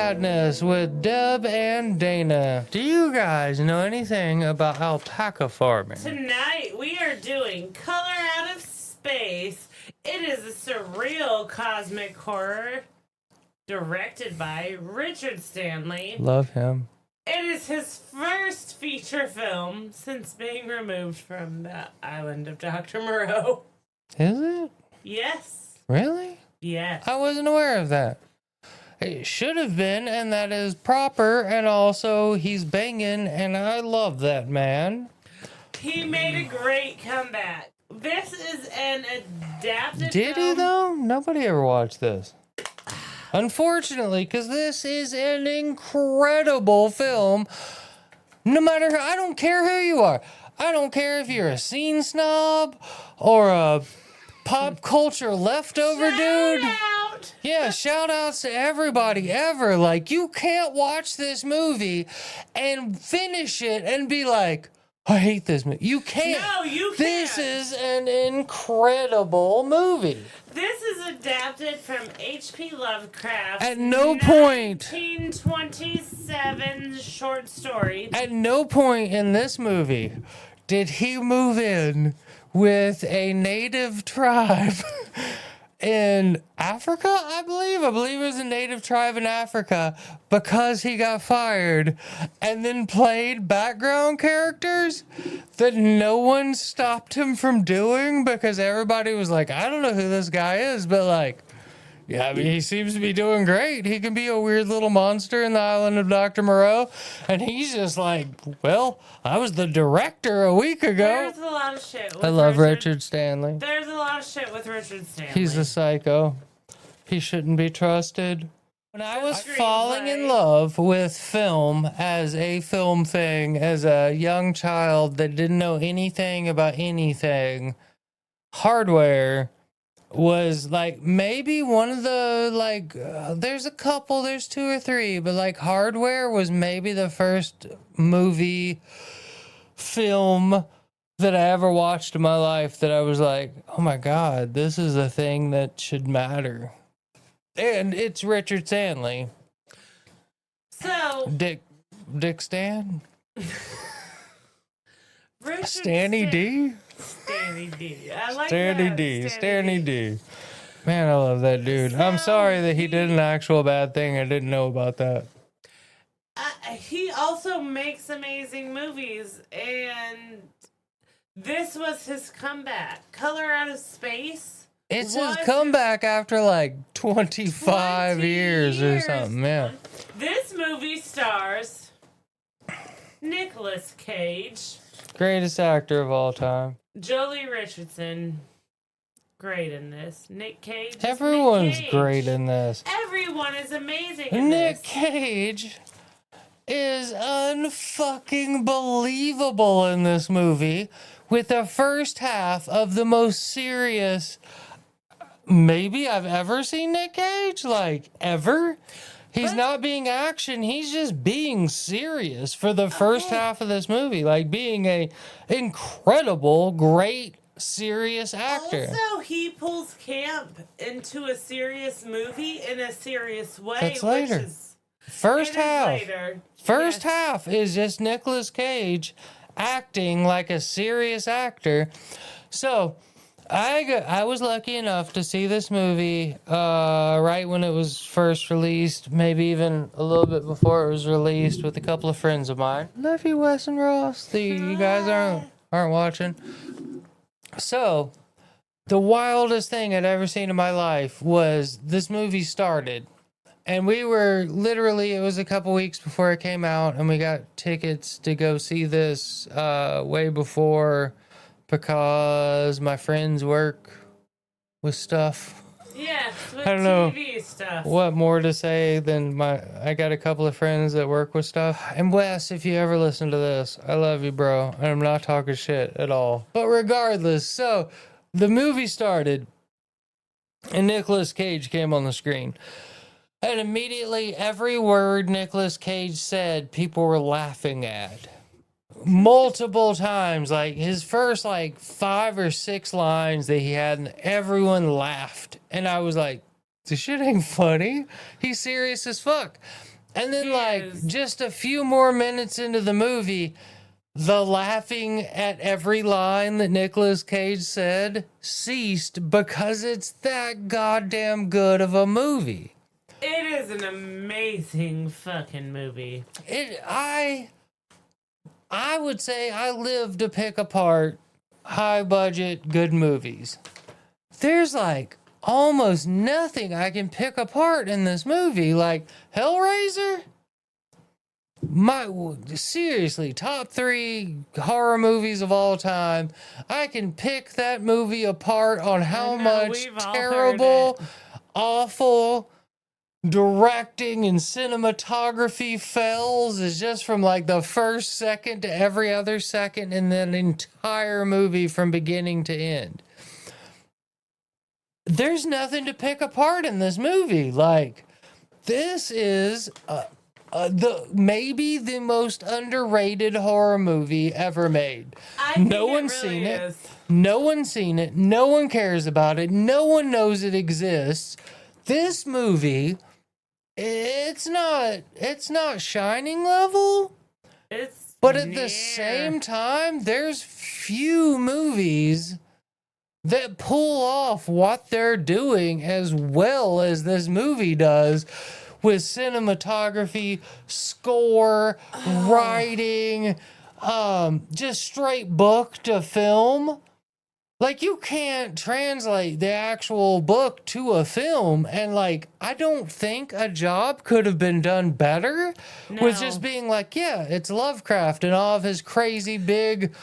Madness with Deb and Dana. Do you guys know anything about alpaca farming? Tonight we are doing Color Out of Space. It is a surreal cosmic horror directed by Richard Stanley. Love him. It is his first feature film since being removed from the island of Dr. Moreau. Is it? Yes. Really? Yes. I wasn't aware of that. It should have been, and that is proper, and also he's banging, and I love that man. He made a great comeback. This is an adapted Did film. he, though? Nobody ever watched this. Unfortunately, because this is an incredible film. No matter, I don't care who you are. I don't care if you're a scene snob or a pop culture leftover dude. Out. Yeah, shout outs to everybody ever. Like, you can't watch this movie and finish it and be like, I hate this movie. You can't. No, you can't. This is an incredible movie. This is adapted from H.P. Lovecraft's At no point. 1927 short story. At no point in this movie did he move in with a native tribe in Africa, I believe. I believe it was a native tribe in Africa because he got fired and then played background characters that no one stopped him from doing because everybody was like, I don't know who this guy is, but like, yeah, I mean, he seems to be doing great. He can be a weird little monster in the island of Dr. Moreau. And he's just like, well, I was the director a week ago. There's a lot of shit with I love Richard Stanley. There's a lot of shit with Richard Stanley. He's a psycho. He shouldn't be trusted. When I was falling in Screenplay. love with film as a film thing, as a young child that didn't know anything about anything, Hardware was like maybe one of the there's a couple, there's two or three, but like Hardware was maybe the first film that I ever watched in my life that I was like, oh my God, this is a thing that should matter. And it's Richard Stanley. So Dick Stan? Richard Stanny D? Stanny D. I like Stanny that. D. Stanny D. Man, I love that dude. I'm sorry that he did an actual bad thing. I didn't know about that. He also makes amazing movies, and this was his comeback. Color Out of Space. It's his was comeback after like 25 years or something, yeah. This movie stars Nicolas Cage, Greatest actor of all time. Jolie Richardson, great in this. Nick Cage. is Everyone's Nick Cage. great in this. Everyone is amazing in Nick this. Cage is unfucking believable in this movie with the first half of the most serious maybe I've ever seen Nick Cage, like ever. He's not being action, he's just being serious for the first half of this movie, like being a incredible, great, serious actor. Also, he pulls camp into a serious movie in a serious way. That's later. Which is, First it is half. later. First Yes. half is just Nicolas Cage acting like a serious actor. So, I was lucky enough to see this movie right when it was first released, maybe even a little bit before it was released, with a couple of friends of mine. Love you, Wes and Ross. You guys aren't watching. So, the wildest thing I'd ever seen in my life was this movie started. And we were literally, it was a couple weeks before it came out, and we got tickets to go see this way before because my friends work with stuff. Yes, with I don't know TV stuff. what more to say than I got a couple of friends that work with stuff. And Wes, if you ever listen to this, I love you, bro. And I'm not talking shit at all. But regardless, so the movie started and Nicolas Cage came on the screen. And immediately every word Nicolas Cage said, people were laughing at. Multiple times, like his first like 5 or 6 lines that he had, and everyone laughed. And I was like, this shit ain't funny. He's serious as fuck. And then, He like, is. just a few more minutes into the movie, the laughing at every line that Nicolas Cage said ceased because it's that goddamn good of a movie. It is an amazing fucking movie. I would say I live to pick apart high budget good movies. There's like almost nothing I can pick apart in this movie. Like Hellraiser, seriously, top 3 horror movies of all time. I can pick that movie apart on how much we've all terrible, heard it. awful directing and cinematography fails is just from like the first second to every other second in that entire movie from beginning to end. There's nothing to pick apart in this movie. Like, this is maybe the most underrated horror movie ever made. No one's seen it. No one's seen it. No one cares about it. No one knows it exists. This movie, it's not Shining level. But at the same time, there's few movies that pull off what they're doing as well as this movie does, with cinematography, score, writing, just straight book to film. Like, you can't translate the actual book to a film, and like, I don't think a job could have been done better with just being like, yeah, it's Lovecraft and all of his crazy big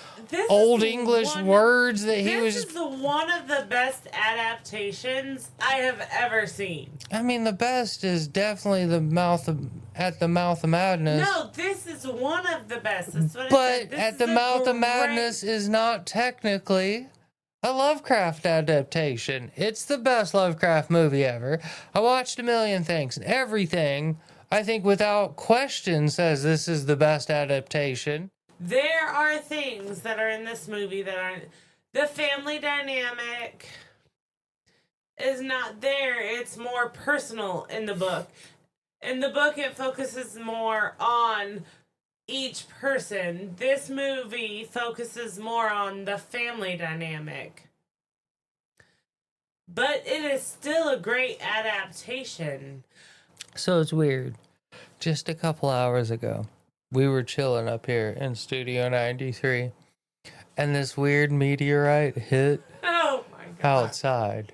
old English words that he was. This is one of the best adaptations I have ever seen. I mean, the best is definitely At the Mouth of Madness. No, this is one of the best. That's what But I said. At the Mouth of Madness is not technically a Lovecraft adaptation. It's the best Lovecraft movie ever. I watched a million things, and everything, I think without question, says this is the best adaptation. There are things that are in this movie that aren't. The family dynamic is not there. It's more personal in the book. In the book, it focuses more on each person. This movie focuses more on the family dynamic. But it is still a great adaptation. So it's weird. Just a couple hours ago, we were chilling up here in Studio 93, and this weird meteorite hit outside.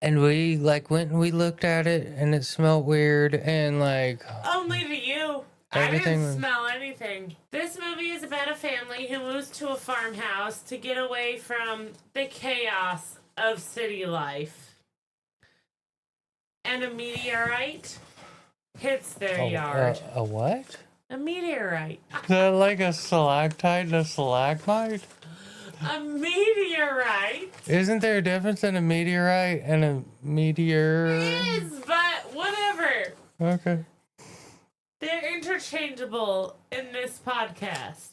And we went and we looked at it, and it smelled weird, and like... Only to you. I didn't smell anything. This movie is about a family who moves to a farmhouse to get away from the chaos of city life. And a meteorite hits their yard. A what? A meteorite. Is that like a stalactite and a stalagmite? A meteorite? Isn't there a difference in a meteorite and a meteor? It is, but whatever. Okay. They're interchangeable in this podcast.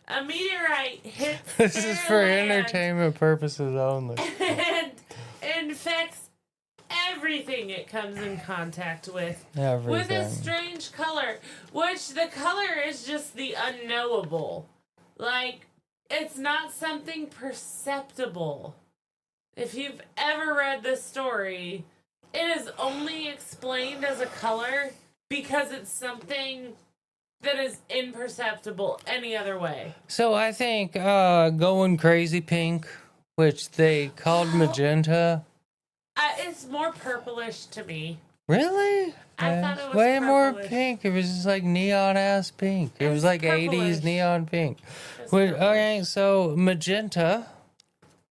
A meteorite hits This their is for land entertainment purposes only. and infects everything it comes in contact with. Everything. With a strange color, which the color is just the unknowable. Like, it's not something perceptible. If you've ever read this story, it is only explained as a color because it's something that is imperceptible any other way. So I think going crazy pink, which they called magenta. It's more purplish to me. Really? I thought it was way more purplish. pink. It was just like neon ass pink. It was like purplish. 80s neon pink. It's Okay, so magenta.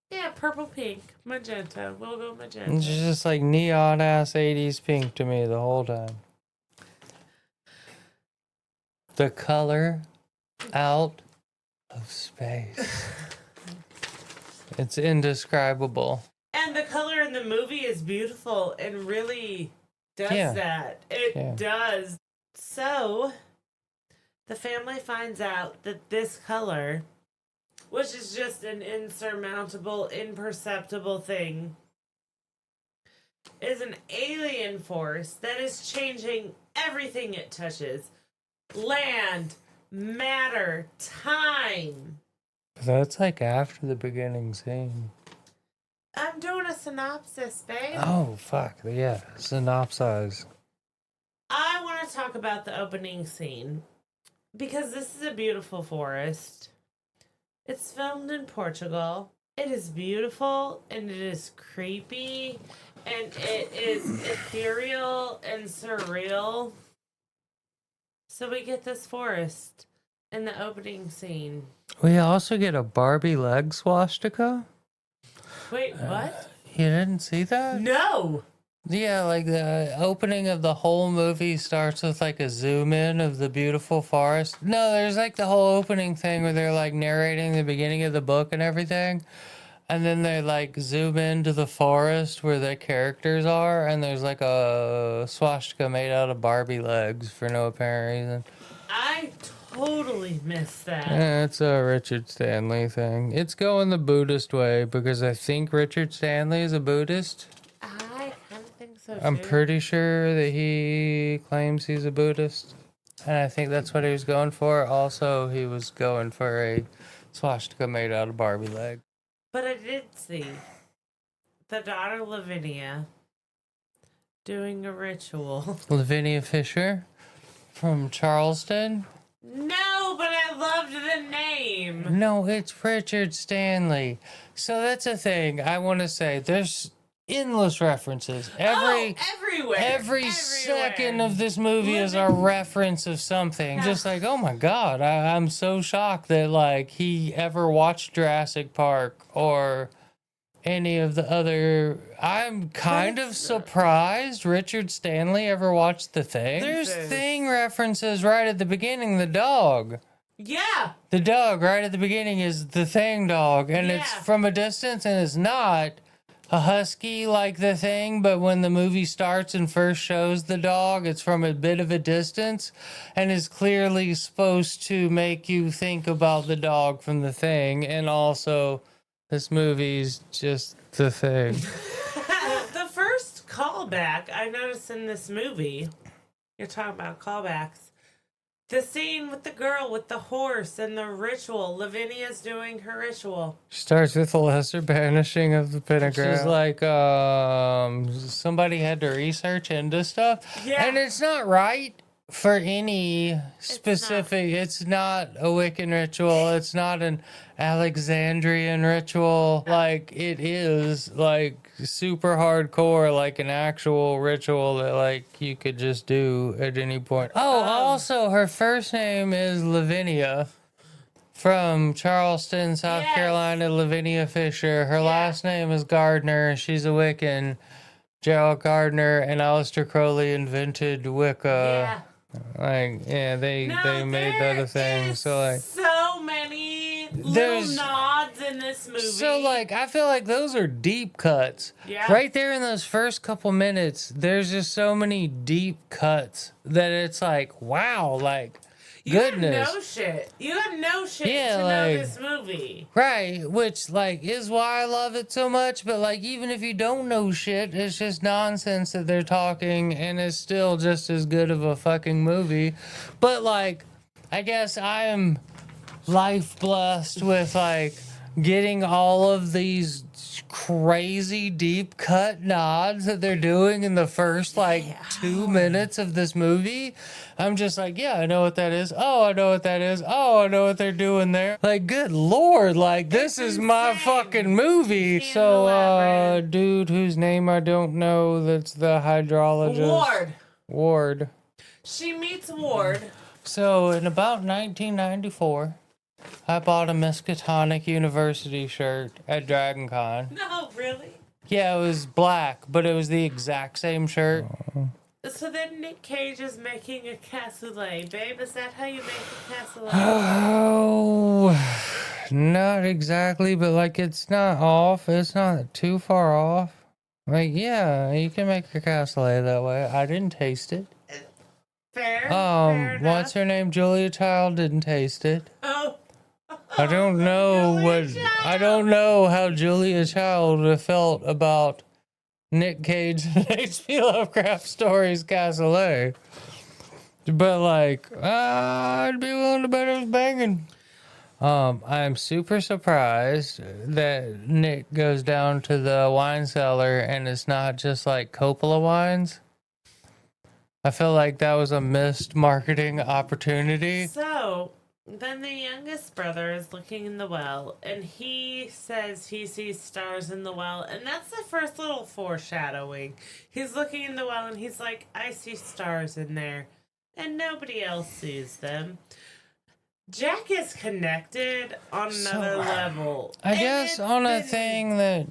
Yeah, purple, pink, magenta. We'll go It's magenta. just like neon ass 80s pink to me the whole time. The color out of space. It's indescribable. And the color in the movie is beautiful and really does that. It does. So, the family finds out that this color, which is just an insurmountable, imperceptible thing, is an alien force that is changing everything it touches. Land, matter, time. That's like after the beginning scene. I'm doing a synopsis, babe. Oh, fuck. Yeah. Synopsize. I want to talk about the opening scene because this is a beautiful forest. It's filmed in Portugal. It is beautiful and it is creepy and it is ethereal and surreal. So we get this forest in the opening scene. We also get a Barbie leg swastika. Wait, what? You didn't see that? No! Yeah, like the opening of the whole movie starts with like a zoom in of the beautiful forest. No, there's like the whole opening thing where they're like narrating the beginning of the book and everything. And then they like zoom into the forest where the characters are. And there's like a swastika made out of Barbie legs for no apparent reason. I totally missed that. Yeah, it's a Richard Stanley thing. It's going the Buddhist way because I think Richard Stanley is a Buddhist. I kind of think so too. I'm pretty sure that he claims he's a Buddhist. And I think that's what he was going for. Also, he was going for a swastika made out of Barbie leg. But I did see the daughter Lavinia doing a ritual. Lavinia Fisher from Charleston. No, but I loved the name. No, it's Richard Stanley. So that's a thing I want to say. There's endless references. Everywhere. Every second of this movie is a reference of something. Just like, oh my God, I'm so shocked that like he ever watched Jurassic Park or any of the other. I'm kind of surprised Richard Stanley ever watched The Thing. There's Thing references right at the beginning. The dog. Yeah. The dog right at the beginning is the Thing dog, and it's from a distance, and it's not a husky like the Thing, but when the movie starts and first shows the dog, it's from a bit of a distance and is clearly supposed to make you think about the dog from the Thing. And also, this movie's just the Thing. The first callback I noticed in this movie, you're talking about callbacks, the scene with the girl with the horse and the ritual. Lavinia's doing her ritual. Starts with the lesser banishing of the pentagram. She's like, somebody had to research into stuff. Yeah. And it's not right for any specific. It's not a Wiccan ritual. It's not an Alexandrian ritual. Like, it is, like, super hardcore, like an actual ritual that, like, you could just do at any point. Oh, also, her first name is Lavinia. From Charleston, South Carolina, Lavinia Fisher. Her last name is Gardner. She's a Wiccan. Gerald Gardner and Aleister Crowley invented Wicca. Like, they made that a thing. So, like, so many little nods in this movie. So, like, I feel like those are deep cuts. Yeah. Right there in those first couple minutes, there's just so many deep cuts that it's like, wow, like, goodness. You have no shit to know this movie. Right, which, like, is why I love it so much. But, like, even if you don't know shit, it's just nonsense that they're talking, and it's still just as good of a fucking movie. But, like, I guess I am life blessed with, like, getting all of these crazy deep cut nods that they're doing in the first, like, 2 minutes of this movie. I'm just like, yeah, I know what that is. Oh, I know what that is. Oh, I know what they're doing there. Like, good Lord, like, this is my fucking movie. So, dude whose name I don't know, that's the hydrologist. Ward. She meets Ward. So, in about 1994, I bought a Miskatonic University shirt at Dragon Con. No, really? Yeah, it was black, but it was the exact same shirt. So then Nick Cage is making a cassoulet. Babe, is that how you make a cassoulet? Oh, not exactly, but, like, it's not off. It's not too far off. Like, yeah, you can make a cassoulet that way. I didn't taste it. Fair. Fair what's her name? Julia Child didn't taste it. Oh. I don't know I don't know how Julia Child felt about Nick Cage and H.P. Lovecraft stories cassoulet. But like, I'd be willing to bet it was banging. I'm super surprised that Nick goes down to the wine cellar and it's not just like Coppola wines. I feel like that was a missed marketing opportunity. So then the youngest brother is looking in the well, and he says he sees stars in the well, and that's the first little foreshadowing. He's looking in the well, and he's like, I see stars in there, and nobody else sees them. Jack is connected on another level. I guess on a thing that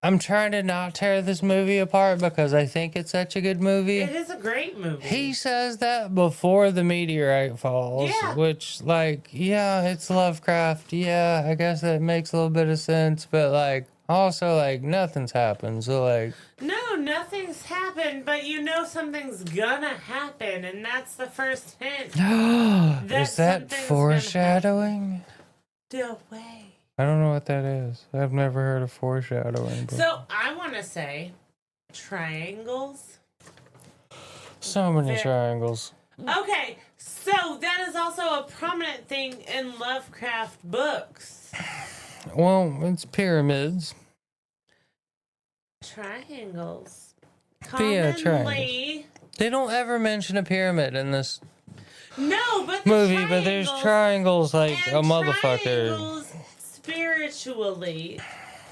I'm trying to not tear this movie apart because I think it's such a good movie. It is a great movie. He says that before the meteorite falls, Yeah. which, like, yeah, it's Lovecraft. Yeah, I guess that makes a little bit of sense, but, like, also, like, nothing's happened. So, like, No, nothing's happened, but you know something's gonna happen, and that's the first hint. is that something's gonna foreshadowing? No way. I don't know what that is. I've never heard of foreshadowing before. So I want to say triangles. So many triangles. Okay, so that is also a prominent thing in Lovecraft books. Well, it's pyramids. Triangles. But yeah, Commonly, They don't ever mention a pyramid in this no, but the movie, but there's triangles like and a motherfucker. triangles spiritually,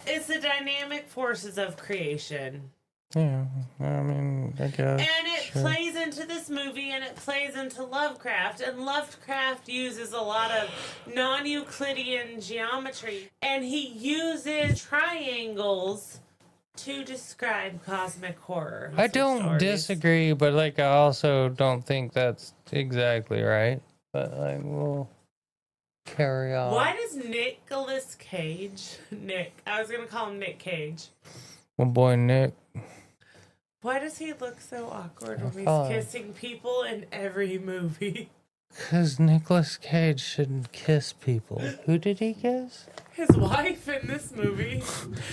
it's the dynamic forces of creation. Yeah, I mean, I guess. And it plays into this movie, and it plays into Lovecraft. And Lovecraft uses a lot of non-Euclidean geometry, and he uses triangles to describe cosmic horror. I don't stories. disagree, but like I also don't think that's exactly right. But like, we'll carry on. Why does Nicolas Cage, I was gonna call him Nick Cage. My boy Nick. Why does he look so awkward when he's kissing people in every movie? Because Nicolas Cage shouldn't kiss people. Who did he kiss? His wife in this movie.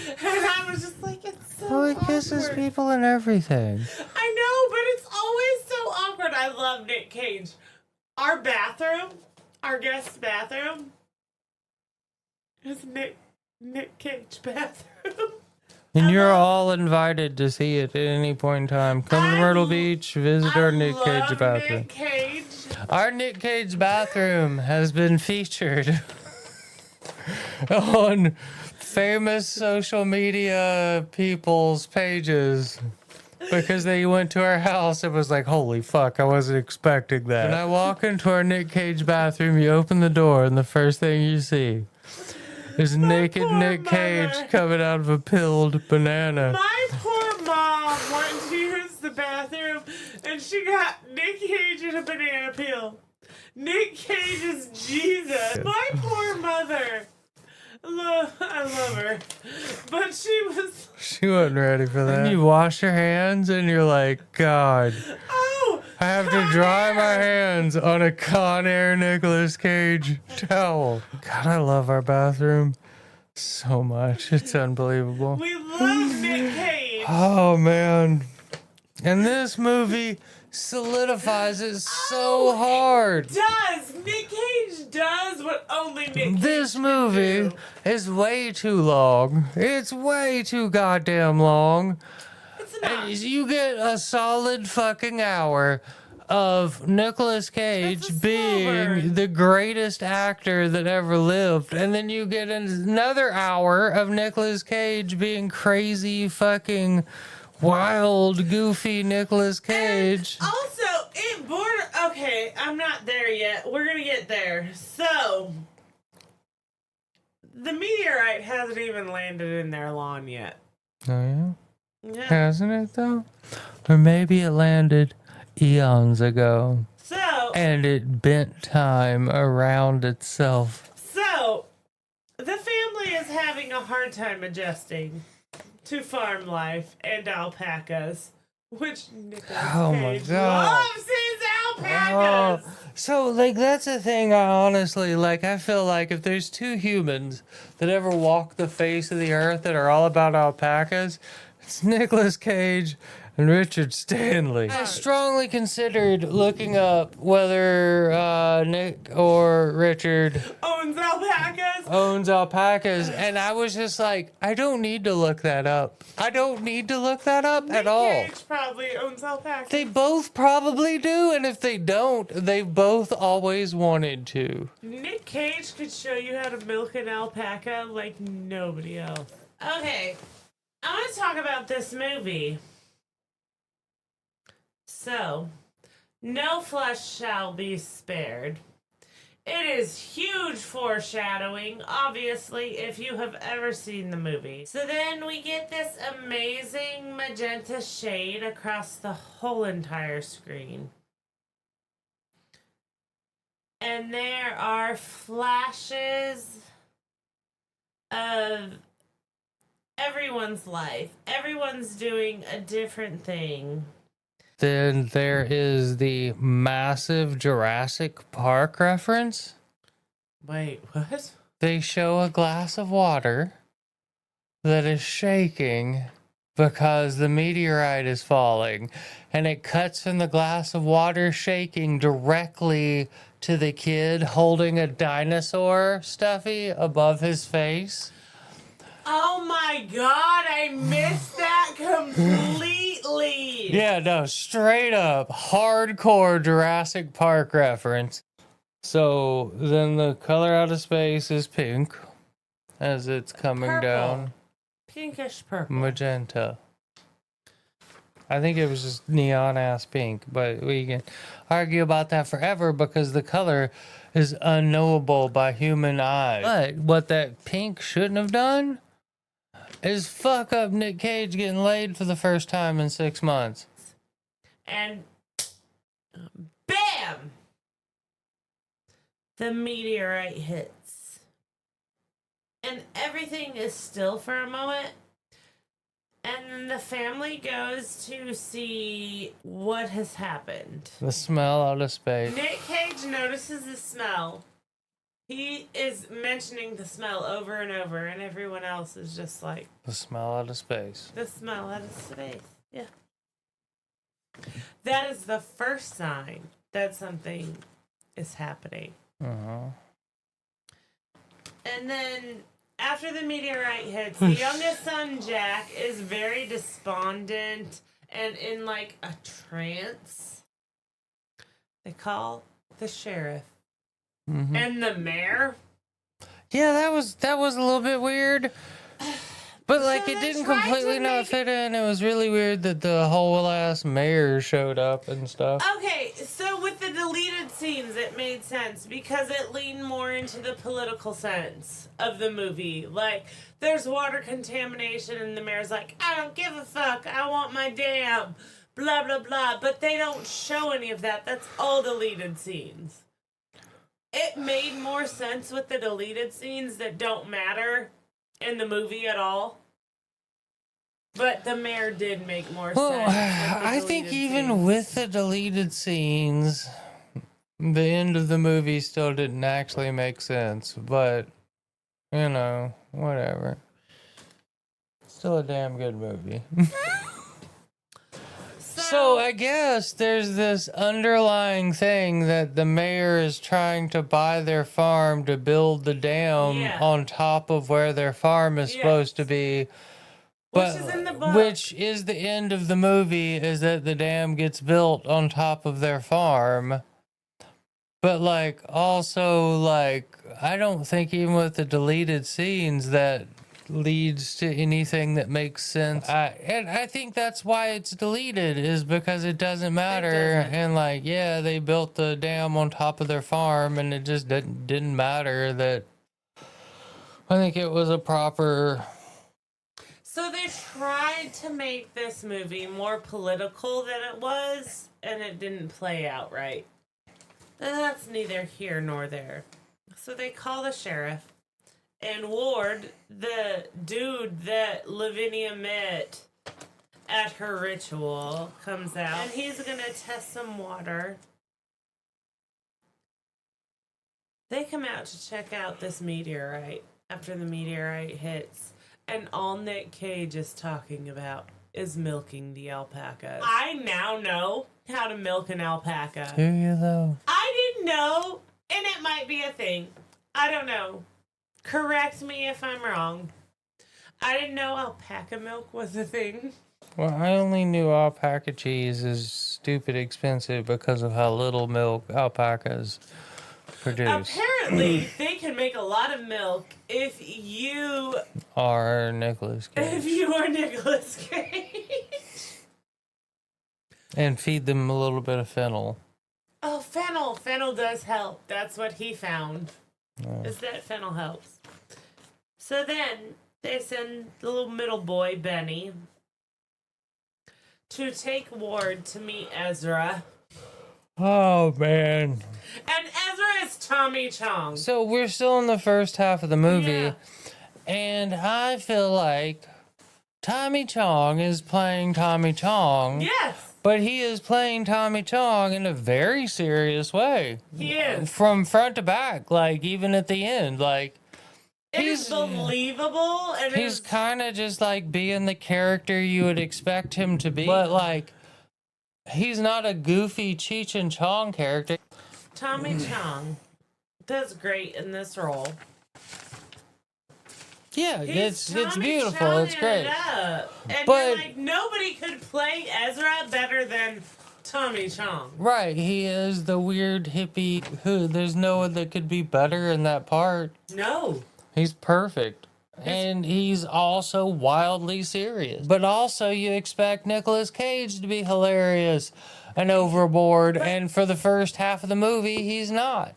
And I was just like, it's so Oh, he awkward. kisses people and everything. I know, but it's always so awkward. I love Nick Cage. Our bathroom, our guest bathroom, is Nick Cage bathroom. And you're all invited to see it at any point in time. Come to Myrtle Beach, visit our Nick Cage bathroom. Nick Cage. Our Nick Cage bathroom has been featured on famous social media people's pages because they went to our house and was like, holy fuck, I wasn't expecting that. When I walk into our Nick Cage bathroom, you open the door and the first thing you see is naked Nick Cage coming out of a peeled banana. My poor mom wanted to use the bathroom, and she got Nick Cage in a banana peel. Nick Cage is Jesus. My poor mother. I love her. But She wasn't ready for that. And you wash your hands and you're like, God, I have to dry my hands on a Con Air Nicolas Cage towel. God, I love our bathroom so much. It's unbelievable. We love Nick Cage. Oh, man. And this movie solidifies it so hard. Nick Cage does what only Nick Cage This movie is way too long. It's way too goddamn long. It's not. And you get a solid fucking hour of Nicolas Cage being the greatest actor that ever lived. And then you get another hour of Nicolas Cage being crazy fucking wild, goofy Nicolas Cage. And also, okay, I'm not there yet. We're gonna get there. So, the meteorite hasn't even landed in their lawn yet. Oh, yeah? Yeah. Hasn't it, though? Or maybe it landed eons ago. So, And it bent time around itself. So, the family is having a hard time adjusting to farm life and alpacas, which Nicolas Cage loves his alpacas. So, like, that's the thing I honestly, like, I feel like if there's two humans that ever walk the face of the earth that are all about alpacas, it's Nicolas Cage and Richard Stanley. I strongly considered looking up whether Nick or Richard owns alpacas. and I was just like, I don't need to look that up. I don't need to look that up at all. Nick Cage probably owns alpacas. They both probably do, and if they don't, they've both always wanted to. Nick Cage could show you how to milk an alpaca like nobody else. Okay, I want to talk about this movie. So, no flesh shall be spared. It is huge foreshadowing, obviously, if you have ever seen the movie. So then we get this amazing magenta shade across the whole entire screen. And there are flashes of everyone's life. Everyone's doing a different thing. Then there is the massive Jurassic Park reference. Wait, what? They show a glass of water that is shaking because the meteorite is falling, and it cuts from the glass of water shaking directly to the kid holding a dinosaur stuffy above his face. Oh my god, I missed that completely. Yeah, no, straight up hardcore Jurassic Park reference. So then the color out of space is pink as it's coming Purple. down. Pinkish purple. Magenta. I think it was just neon ass pink, but we can argue about that forever because the color is unknowable by human eye. But what that pink shouldn't have done is fuck up Nick Cage getting laid for the first time in 6 months. And bam! The meteorite hits. And everything is still for a moment. And then the family goes to see what has happened. The smell out of space. Nick Cage notices the smell. He is mentioning the smell over and over, and everyone else is just like... The smell out of space. The smell out of space. Yeah. That is the first sign that something is happening. Uh-huh. And then after the meteorite hits, the youngest son, Jack, is very despondent and in like a trance. They call the sheriff. Mm-hmm. And the mayor. Yeah, that was a little bit weird. But like So it they didn't tried to completely not make- fit in. It was really weird that the whole ass mayor showed up and stuff. Okay, so with the deleted scenes, it made sense because it leaned more into the political sense of the movie. Like, there's water contamination, and the mayor's like, I don't give a fuck, I want my dam, blah, blah, blah. But they don't show any of that. That's all deleted scenes. It made more sense with the deleted scenes that don't matter in the movie at all. But the mayor did make more Well, sense. with the I think deleted even scenes. with the deleted scenes, the end of the movie still didn't actually make sense. But, you know, whatever. Still a damn good movie. So I guess there's this underlying thing that the mayor is trying to buy their farm to build the dam Yeah. on top of where their farm is Yes. supposed to be. Which is in the book. Which is the end of the movie, is that the dam gets built on top of their farm. But like also like I don't think even with the deleted scenes that leads to anything that makes sense. And I think that's why it's deleted, is because it doesn't matter. doesn't. And like, yeah, they built the dam on top of their farm, and it just didn't matter that. I think it was a proper. So they tried to make this movie more political than it was, and it didn't play out right. And that's neither here nor there. So they call the sheriff, and Ward, the dude that Lavinia met at her ritual, comes out, and he's gonna test some water. They come out to check out this meteorite after the meteorite hits. And all Nick Cage is talking about is milking the alpacas. I now know how to milk an alpaca. Do you though? I didn't know, and it might be a thing. I don't know. Correct me if I'm wrong. I didn't know alpaca milk was a thing. Well, I only knew alpaca cheese is stupid expensive because of how little milk alpacas produce. Apparently, they can make a lot of milk if you Or Nicolas Cage. If you are Nicolas Cage. And feed them a little bit of fennel. Oh, fennel. Fennel does help. That's what he found. Oh. Is that fennel helps. So then they send the little middle boy, Benny, to take Ward to meet Ezra. Oh, man. And Ezra is Tommy Chong. So we're still in the first half of the movie. Yeah. And I feel like Tommy Chong is playing Tommy Chong. Yes. But he is playing Tommy Chong in a very serious way. He is. From front to back, like even at the end. Like He's believable. And he's kind of just like being the character you would expect him to be. But like, he's not a goofy Cheech and Chong character. Tommy Chong does great in this role. Yeah, it's beautiful. Chong It's great. And But like nobody could play Ezra better than Tommy Chong. right, he is the weird hippie who there's no one that could be better in that part. No. He's perfect. And he's also wildly serious. But also you expect Nicolas Cage to be hilarious and overboard, and for the first half of the movie he's not.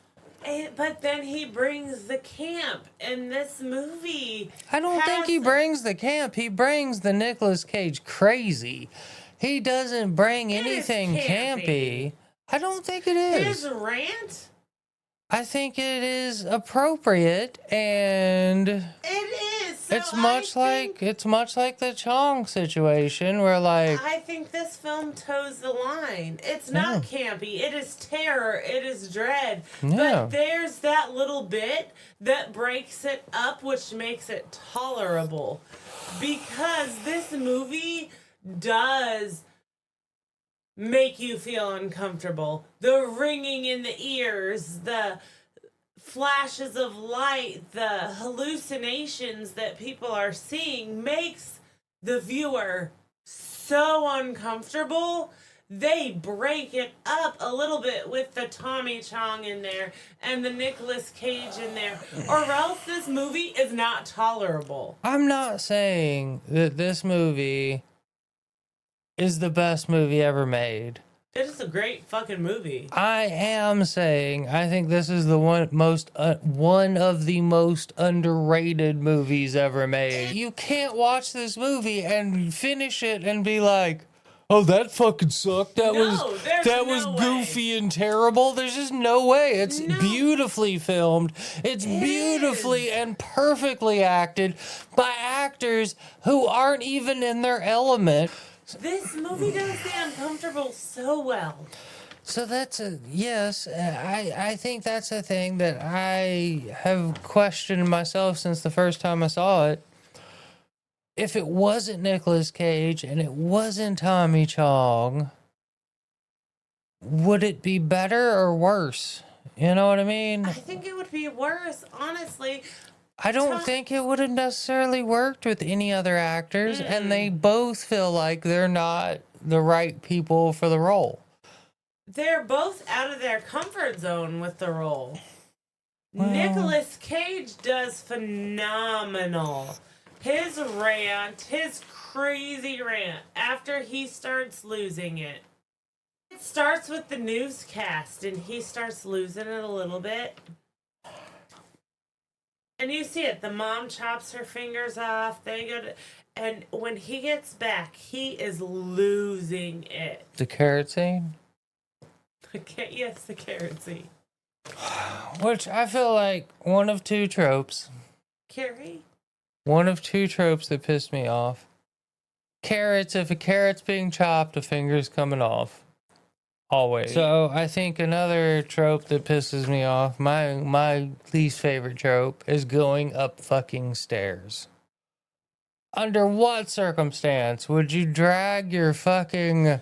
But then he brings the camp in this movie. I don't think he brings the camp. He brings the Nicolas Cage crazy. He doesn't bring anything campy. I don't think it is. His rant? I think it is appropriate, and It is. So it's much like the Chong situation where like I think this film toes the line. It's not campy. It is terror. It is dread. Yeah. But there's that little bit that breaks it up, which makes it tolerable. Because this movie does make you feel uncomfortable. The ringing in the ears, the flashes of light, the hallucinations that people are seeing makes the viewer so uncomfortable. They break it up a little bit with the Tommy Chong in there and the Nicolas Cage in there, or else this movie is not tolerable. I'm not saying that this movie is the best movie ever made. It is a great fucking movie. I am saying I think this is the one of the most underrated movies ever made. You can't watch this movie and finish it and be like, "Oh, that fucking sucked. That was goofy and terrible." There's just no way. It's beautifully filmed. It's beautifully and perfectly acted by actors who aren't even in their element. This movie does the uncomfortable so well. So that's I think that's a thing that I have questioned myself since the first time I saw it. If it wasn't Nicolas Cage and it wasn't Tommy Chong, would it be better or worse? You know what I mean? I think it would be worse, honestly. I don't think it would have necessarily worked with any other actors, and they both feel like they're not the right people for the role. They're both out of their comfort zone with the role. Well, Nicolas Cage does phenomenal. His rant, his crazy rant, after he starts losing it. It starts with the newscast, and he starts losing it a little bit. And you see it. The mom chops her fingers off. They go to... And when he gets back, he is losing it. the carrot scene? Yes, the carrot scene. Which I feel like one of two tropes. Carrie? One of two tropes that pissed me off. Carrots, if a carrot's being chopped, a finger's coming off. Always. So I think another trope that pisses me off, my least favorite trope, is going up fucking stairs. Under what circumstance would you drag your fucking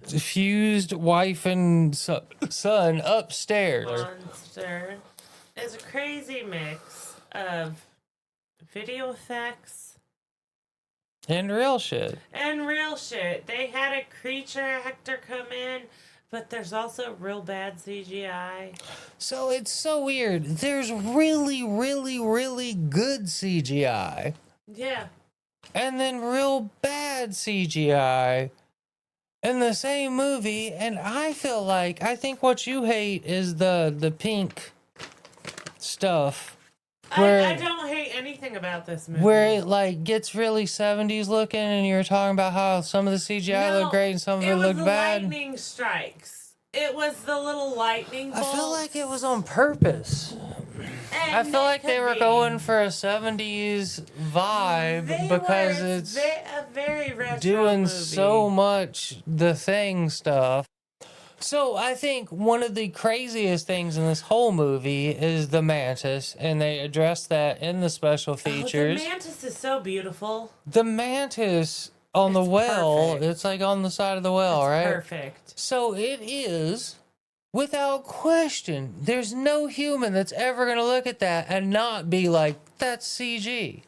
fused wife and son upstairs? Monster is a crazy mix of video effects And real shit. and real shit. They had a creature actor come in, but there's also real bad CGI. So it's so weird. There's really, really, really good CGI. Yeah. And then real bad CGI in the same movie. And I think what you hate is the pink stuff. I don't hate anything about this movie. Where it like gets really 70s looking, and you're talking about how some of the CGI looked great and some of it looked bad. Lightning strikes. It was the little lightning bolts. I feel like it was on purpose. I feel like they were going for a 70s vibe because it's a very retro doing movie. so much The Thing stuff. So I think one of the craziest things in this whole movie is the mantis, and they address that in the special features. The mantis is so beautiful. The mantis on the well, perfect. it's like on the side of the well, It's right? Perfect. So it is, without question, there's no human that's ever going to look at that and not be like, that's CG.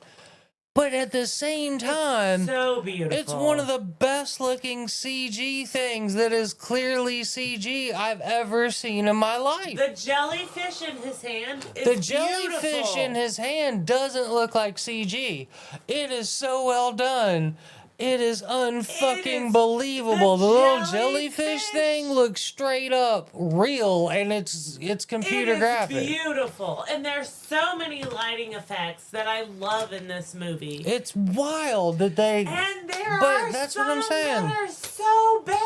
But at the same time, so beautiful. it's one of the best looking CG things that is clearly CG I've ever seen in my life. The jellyfish in his hand is The jellyfish in his hand doesn't look like CG. It is so well done. It is unfucking believable. The little jellyfish thing looks straight up real, and it's computer graphic. Beautiful, and there's so many lighting effects that I love in this movie. It's wild that they. And there but are that's some what I'm saying. that are so bad.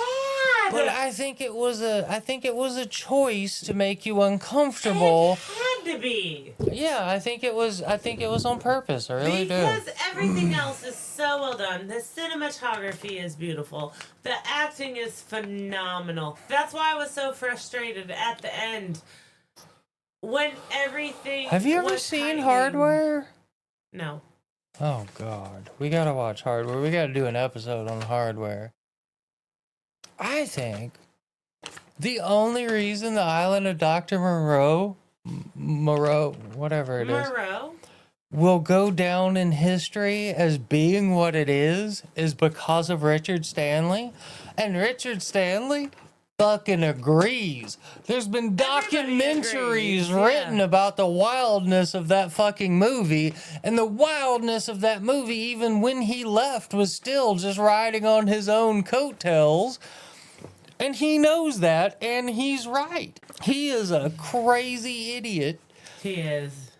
But I think it was a choice to make you uncomfortable. It had to be. Yeah, I think it was on purpose. I really do. Because everything else is so well done. The cinematography is beautiful. The acting is phenomenal. That's why I was so frustrated at the end when everything. Have you ever seen Hardware? No. Oh God, we gotta watch Hardware. We gotta do an episode on Hardware. I think the only reason the island of Dr. Moreau, whatever it is, will go down in history as being what it is because of Richard Stanley. And Richard Stanley fucking agrees. There's been documentaries written about the wildness of that fucking movie, and the wildness of that movie, even when he left, was still just riding on his own coattails. And he knows that, and he's right. He is a crazy idiot. He is.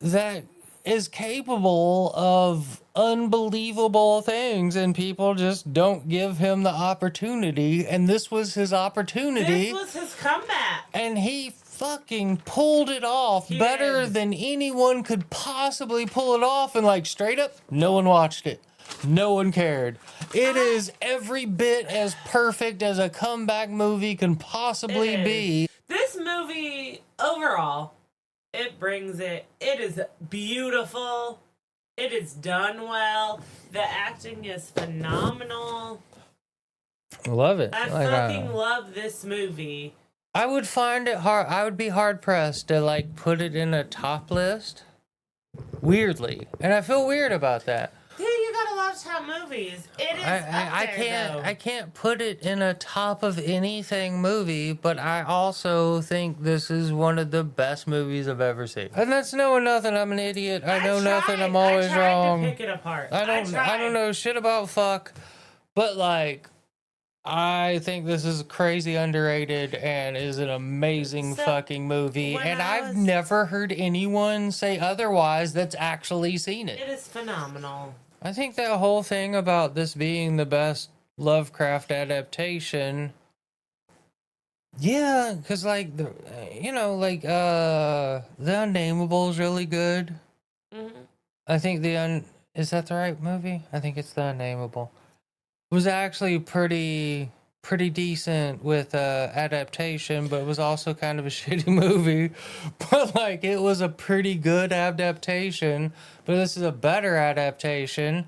That is capable of unbelievable things, and people just don't give him the opportunity. And this was his opportunity. This was his comeback. And he fucking pulled it off better than anyone could possibly pull it off. And like straight up, no one watched it. No one cared. It is every bit as perfect as a comeback movie can possibly be. This movie, overall, it brings it. It is beautiful. It is done well. The acting is phenomenal. Love it. I fucking love this movie. I would find it hard. I would be hard pressed to like put it in a top list. Weirdly, and I feel weird about that. Dude, you gotta love top movies. It is. I can't put it in a top of anything movie, but I also think this is one of the best movies I've ever seen. And that's knowing nothing. I'm an idiot. I know nothing. I'm always wrong. To pick it apart. I don't know shit about fuck, but like, I think this is crazy underrated and is an amazing fucking movie. And I've never heard anyone say otherwise that's actually seen it. It is phenomenal. I think that whole thing about this being the best Lovecraft adaptation, yeah, because like the Unnamable is really good. Mm-hmm. I think is that the right movie? I think it's The Unnamable. Was actually pretty pretty decent with adaptation, but it was also kind of a shitty movie. But like, it was a pretty good adaptation. But this is a better adaptation.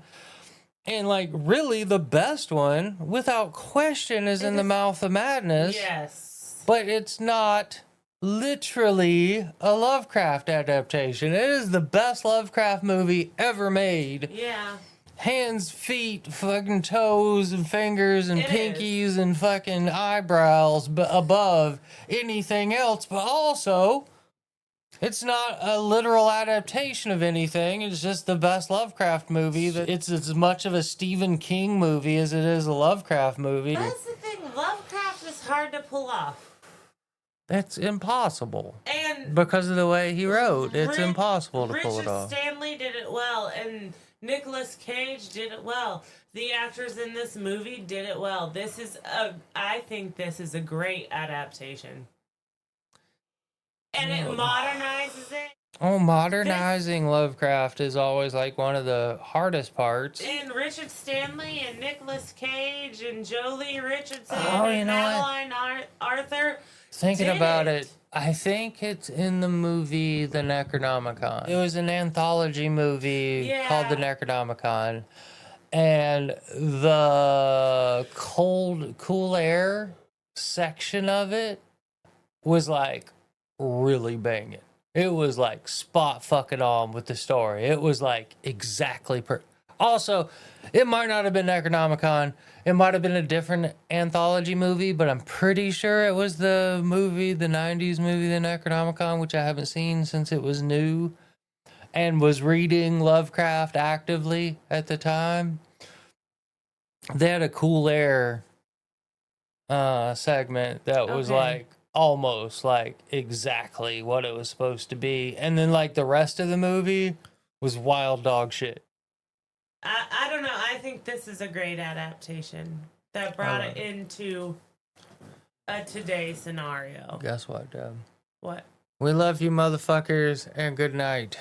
And like, really, the best one, without question, is In the Mouth of Madness. Yes. But it's not literally a Lovecraft adaptation. It is the best Lovecraft movie ever made. Yeah. Hands, feet, fucking toes and fingers and It pinkies and fucking eyebrows above anything else. But also, it's not a literal adaptation of anything. It's just the best Lovecraft movie. It's as much of a Stephen King movie as it is a Lovecraft movie. That's the thing. Lovecraft is hard to pull off. That's impossible. And because of the way he wrote. It's impossible to pull it off. Richard Stanley did it well, and Nicolas Cage did it well. The actors in this movie did it well. I think this is a great adaptation. And it modernizes it. Oh, modernizing Lovecraft is always like one of the hardest parts. And Richard Stanley and Nicolas Cage and Jolie Richardson what? and Madeline Arthur. Thinking about it, I think it's in the movie The Necronomicon. It was an anthology movie called The Necronomicon. And the cool air section of it was like really banging. It was like spot fucking on with the story. It was like exactly Also, it might not have been Necronomicon. It might have been a different anthology movie, but I'm pretty sure it was the 90s movie, The Necronomicon, which I haven't seen since it was new, and was reading Lovecraft actively at the time. They had a cool air segment that was like almost like exactly what it was supposed to be. And then like the rest of the movie was wild dog shit. I don't know. I think this is a great adaptation that brought it into a today scenario. Guess what, Deb? What? We love you, motherfuckers, and good night.